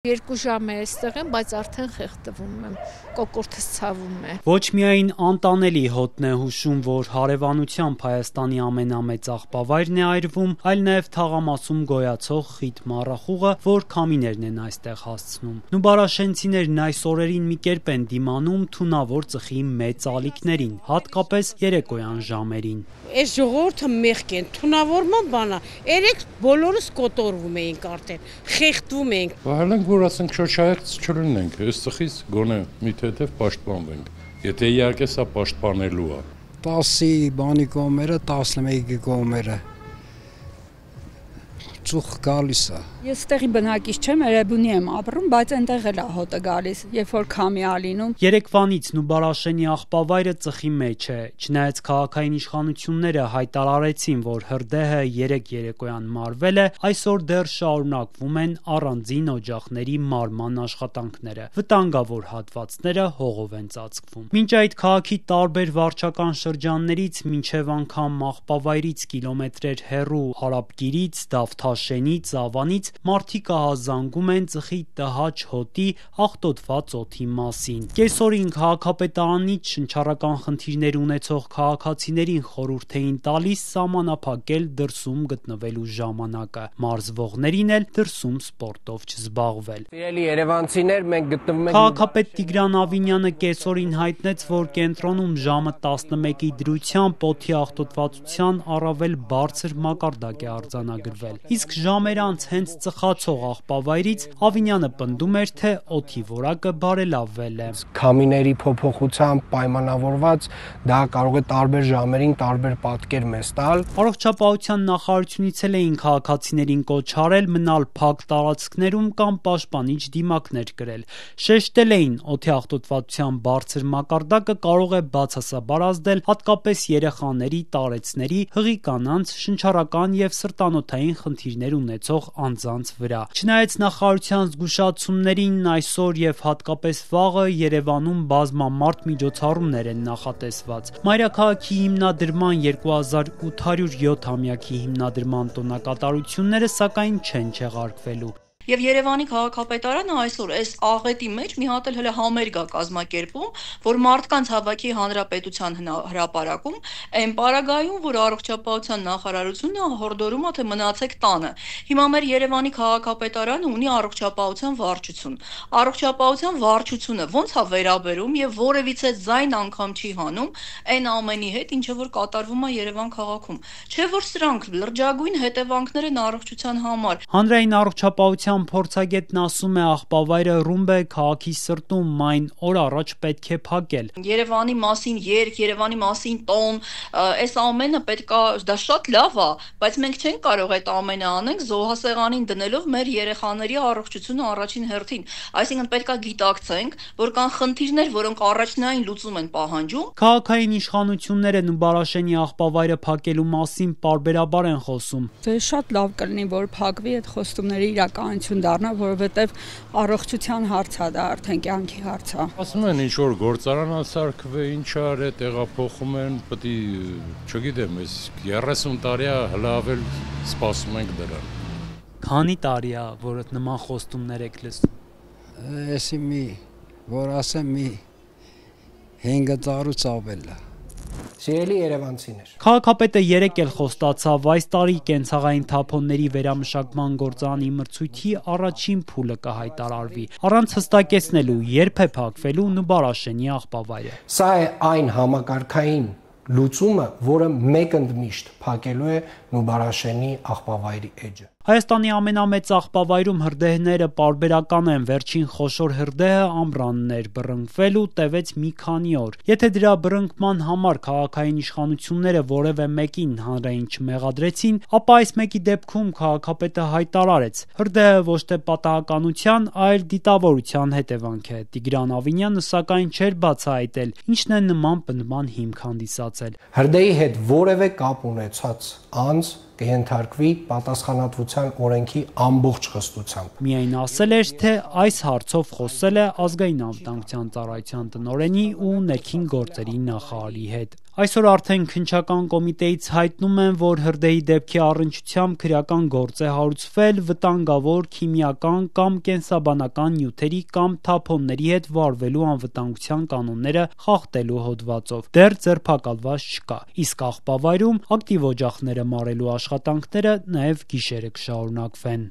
2 ժամ է այստեղ եմ, բայց արդեն խեղդվում եմ, կոկորդս ցավում է։ Ոչ միայն անտանելի հոտն է հուշում, որ հարևանությամբ Հայաստանի ամենամեծ աղբավայրն է այրվում, այլ նաև թաղամասում գոյացող խիտ մառախուղը, որ քամիներն են այստեղ հասցնում։ Նուբարաշենցիներն այս օրերին մի կերպ են դիմանում թունավոր ծխի մեծ ալիքներին, հատկապես երեկոյան ժամերին։ Այս ժողովուրդը մեղք են, թունավորման բանա, երեք բոլորս կոտորվում էինք արդեն, խեղդվում էինք։ Վահելենք, որ ասենք շոշայից չլնենք, այս ծխից գոնե մի թեթև պաշտպանվենք, եթե իհարկե սա պաշտպանելու է։ 10-ի բանի կողմերը, 11-ի կողմերը ծուխ գալիս է։ Ես տեղի բնակիչ չեմ, Էրեբունի եմ ապրում, բայց այնտեղ էլ է հոտը գալիս, երբ որ քամի ա լինում։ Երեկվանից Նուբարաշենի աղբավայրը ծխի մեջ է, չնայած քաղաքային իշխանությունները հայտարարեցին, որ հրդեհը 3 երեկոյան մարվել է, այսօր դեռ շարունակվում են առանձին օջախների մարման աշխատանքները։ Վտանգավոր հատվածները հողով են ծածկվում։ Մինչ այդ քաղաքի տարբեր վարչական շրջաններից մինչև անգամ աղբավայրից կիլոմետրեր հեռու Արաբկիրից, Դավթաշենից, Ավանից մարդիկ ահազանգում են ծխի տհաճ հոտի աղտոտված օդի մասին։ Կեսօրին քաղաքապետարանից շնչառական խնդիրներ ունեցող քաղաքացիներին խորհուրդ էին տալիս սահմանափակել դրսում գտնվելու ժամանակը, մարզվողներին էլ դրսում սպորտով չզբաղվել։ Սիրելի երևանցիներ, մենք գտնվում ենք Քաղաքապետ Տիգրան Ավինյանը կեսօրին հայտնեց, որ կենտրոնում ժամը 11-ի դրությամբ օդի աղտոտվածության առավել բարձր մակարդակ է արձանագրվել։ Իսկ ժամեր անց հենց ծխացող աղբավայրից Ավինյանը պնդում էր, թե օդի որակը բարելավվել է։ Քամիների փոփոխությամբ պայմանավորված դա կարող է տարբեր ժամերին տարբեր պատկեր մեզ տալ։ Առողջապահության նախարարությունից էլ էին քաղաքացիներին կոչ արել մնալ փակ տարածքներում կամ պաշտպանիչ դիմակներ կրել։ Շեշտել էին, օդի աղտոտվածության բարձր մակարդակը կարող է բացասաբար ազդել հատկապես երեխաների, տարեցների, հղի կանանց, շնչառական եւ սրտանոթային խնդիրներ ունեցող անձանց վրա։ Չնայած նախարարության զգուշացումներին, այսօր եւ հատկապես վաղը Երևանում բազմամարդ միջոցառումներ են նախատեսված։ Մայրաքաղաքի հիմնադրման 2807-ամյակի հիմնադրման տոնակատարությունները սակայն չեն չեղարկվելու։ Եվ Երևանի քաղաքապետարանը այսօր այս աղետի մեջ մի հատ էլ համերգ է կազմակերպում, որ մարդկանց հավաքի հանրապետության հրապարակում այն պարագայում, որ առողջապահության նախարարությունը հորդորում է, թե մնացեք տանը։ Հիմա մեր Երևանի քաղաքապետարանը ունի առողջապահության վարչություն։ Առողջապահության վարչությունը ոնց է վերաբերում եւ որևիցե ձայն անգամ չի հանում այն ամենի հետ, ինչը որ կատարվում է Երևան քաղաքում։ Չէ՞ որ սրանք լրջագույն հետևանքներ են առողջության համար։ Հանրային առողջապահության փորձագետն ասում է, աղբավայրը ռումբ է քաղաքի սրտում, այն օր առաջ պետք է փակել։ Երևանի մասին երգ, Երևանի մասին տոն, այս ամենը պետքա, դա շատ լավ է, բայց մենք չենք կարող այդ ամենը անենք զոհասեղանին դնելով մեր երեխաների առողջությունը առաջին հերթին։ Այսինքն պետքա գիտակցենք, որ կան խնդիրներ, որոնք առաջնային լուծում են պահանջում։ Քաղաքային իշխանությունները Նուբարաշենի աղբավայրը փակելու մասին պարբերաբար են խոսում։ Դե շատ լավ կլինի, որ փակվի այդ խոստումների իրականություն դառնա, որովհետև առողջության հարց է դա, արդեն կյանքի հարց է։ Ասում են ինչ որ գործարան սարքվե, ինչ արե, տեղափոխում են, պետք է, չգիտեմ, այս 30 տարի է հլավել սպասում ենք դրան։ Քանի տարի է, որ նման խոստումներ եք լսում։ Էսի որ ասեմ մի 5 տարուց ավել է։ Սիրելի երևանցիներ, Քաղաքապետը երեկ էլ խոստացավ այս տարի կենցաղային թափոնների վերամշակման գործարանի մրցույթի առաջին փուլը կհայտարարվի, առանց հստակեցնելու երբ է փակվելու Նուբարաշենի աղբավայրը։ սա է այն համակարգային լուծումը, որը մեկընդմիշտ փակելու է Նուբարաշենի աղբավայրի էջը։ Հայաստանի ամենամեծ աղբավայրում հրդեհները պարբերական են, վերջին խոշոր հրդեհը ամռանն էր, բռնկվելու տևեց մի քանի օր։ Եթե դրա բռնկման համար քաղաքային իշխանությունները որևէ մեկին հանրային չմեղադրեցին, ապա այս մեկի դեպքում քաղաքապետը հայտարարեց. հրդեհը ոչ թե պատահականության, այլ դիտավորության հետևանք է։ Տիգրան Ավինյանը սակայն չէր բացահայտել, ինչն է նման պնդման հիմք հանդիսացել։ Հրդեհի հետ որևէ կապ ունեցած անձ կհենթարկվի պատասխանատվության օրենքի ամբողջ խստությամբ։ Միայն ասել էր, թե այս հարցով խոսել է ազգային անվտանգության ծառայության տնօրենի ու ներքին գործերի նախարարի հետ։ Այսօր արդեն քննչական կոմիտեից հայտնում են, որ հրդեհի դեպքի առնչությամբ քրեական գործ է հարուցվել վտանգավոր քիմիական կամ կենսաբանական նյութերի կամ թափոնների հետ վարվելու անվտանգության կանոնները խախտելու հոդվածով։ Դեռ ձերբակալված չկա, իսկ աղբավայրում ակտիվ օջախները մարելու աշխատանքները նաև գիշերը կշարունակվեն։